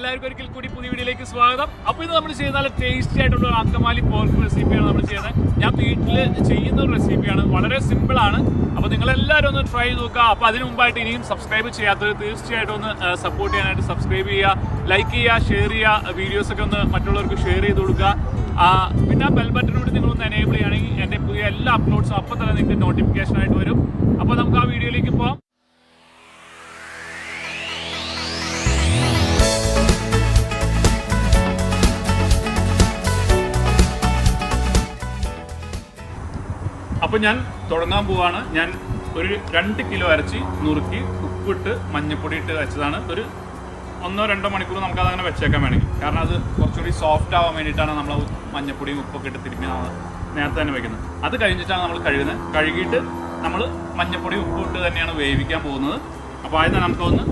എല്ലാവർക്കും ഒരിക്കൽ കൂടി പുതിയ വീഡിയോയിലേക്ക് സ്വാഗതം. അപ്പോൾ ഇത് നമ്മൾ ചെയ്യുന്ന നല്ല ടേസ്റ്റി ആയിട്ടുള്ള ഒരു അങ്കമാലി പോർക്ക് റെസിപ്പിയാണ് നമ്മൾ ചെയ്യുന്നത്. ഞാൻ വീട്ടിൽ ചെയ്യുന്ന ഒരു റെസിപ്പിയാണ്, വളരെ സിമ്പിൾ ആണ്. അപ്പോൾ നിങ്ങളെല്ലാവരും ഒന്ന് ട്രൈ ചെയ്ത് നോക്കുക. അപ്പോൾ അതിന് മുമ്പായിട്ട് ഇനിയും സബ്സ്ക്രൈബ് ചെയ്യാത്തത് തീർച്ചയായിട്ടും ഒന്ന് സപ്പോർട്ട് ചെയ്യാനായിട്ട് സബ്സ്ക്രൈബ് ചെയ്യുക, ലൈക്ക് ചെയ്യുക, ഷെയർ ചെയ്യുക, വീഡിയോസൊക്കെ ഒന്ന് മറ്റുള്ളവർക്ക് ഷെയർ ചെയ്ത് കൊടുക്കുക. പിന്നെ ബെൽ ബട്ടനോട് നിങ്ങളൊന്ന് എനേബിൾ ചെയ്യുകയാണെങ്കിൽ എൻ്റെ പുതിയ എല്ലാ അപ്ലോഡ്സും അപ്പോൾ തന്നെ നിങ്ങൾക്ക് നോട്ടിഫിക്കേഷൻ ആയിട്ട് വരും. അപ്പോൾ നമുക്ക് ആ വീഡിയോയിലേക്ക് പോകാം. അപ്പോൾ ഞാൻ തുടങ്ങാൻ പോവാണ്. ഞാൻ ഒരു 2 കിലോ ഇറച്ചി നുറുക്കി ഉപ്പിട്ട് മഞ്ഞപ്പൊടി ഇട്ട് വെച്ചതാണ്. ഒരു 1-2 മണിക്കൂർ നമുക്കതങ്ങനെ വെച്ചേക്കാൻ വേണമെങ്കിൽ, കാരണം അത് കുറച്ചുകൂടി സോഫ്റ്റ് ആവാൻ വേണ്ടിയിട്ടാണ് നമ്മൾ മഞ്ഞപ്പൊടിയും ഉപ്പൊക്കെ ഇട്ട് തിരുമ്മി നേരത്തെ തന്നെ വെക്കുന്നത്. അത് കഴിഞ്ഞിട്ടാണ് നമ്മൾ കഴുകുന്നത്. കഴുകിയിട്ട് നമ്മൾ മഞ്ഞപ്പൊടിയും ഉപ്പും ഇട്ട് തന്നെയാണ് വേവിക്കാൻ പോകുന്നത്. അപ്പോൾ ആദ്യം നമുക്കൊന്ന്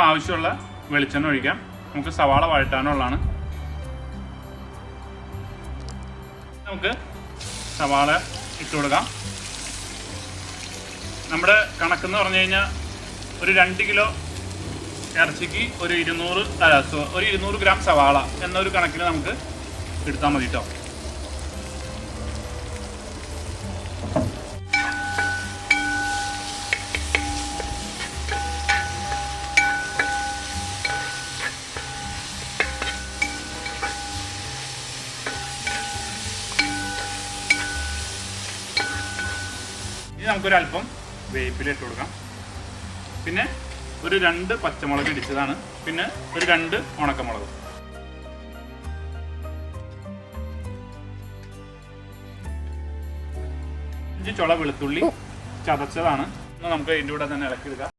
ആവശ്യമുള്ള വെളിച്ചെണ്ണ ഒഴിക്കാം. നമുക്ക് സവാള വഴറ്റാനുള്ളതാണ്. നമുക്ക് സവാള ഇട്ട് കൊടുക്കാം. നമ്മുടെ കണക്കെന്ന് പറഞ്ഞു കഴിഞ്ഞാൽ ഒരു 2 കിലോ ഇറച്ചിക്ക് ഒരു 200 ഗ്രാം സവാള എന്നൊരു കണക്കിന് നമുക്ക് എടുത്താൽ മതി കേട്ടോ. ഇനി നമുക്കൊരല്പം വേപ്പില ഇട്ട് കൊടുക്കാം. പിന്നെ ഒരു 2 പച്ചമുളക് ഇടിച്ചതാണ്. പിന്നെ ഒരു 2 ഉണക്കമുളക്. 5 ചുള വെളുത്തുള്ളി ചതച്ചതാണ്. നമുക്ക് ഇതിൻ്റെ കൂടെ തന്നെ ഇളക്കിയെടുക്കാം.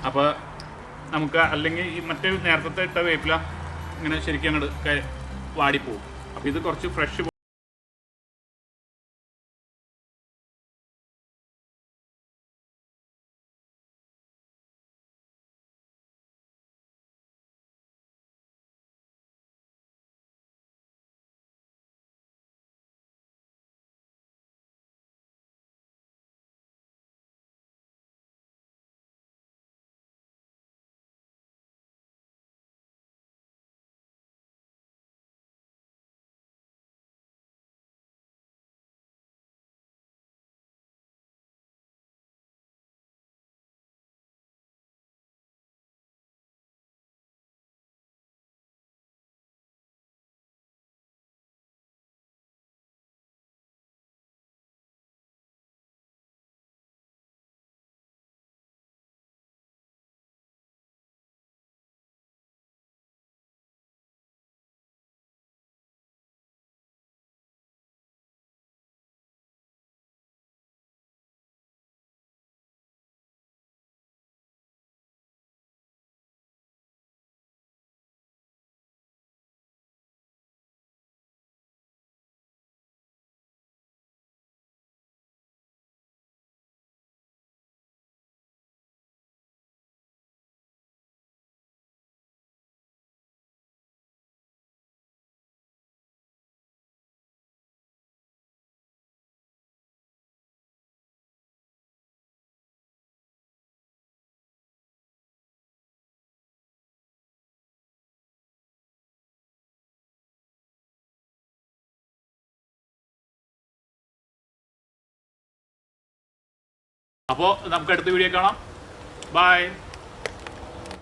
അപ്പോൾ നമുക്ക് അല്ലെങ്കിൽ ഈ മറ്റേ നേരത്തെ ഇട്ട വേപ്പില ഇങ്ങനെ ശരിക്കും അങ്ങോട്ട് വാടിപ്പോവും. അപ്പോൾ ഇത് കുറച്ച് ഫ്രഷ്. അപ്പോൾ നമുക്ക് അടുത്ത വീഡിയോ കാണാം. ബൈ.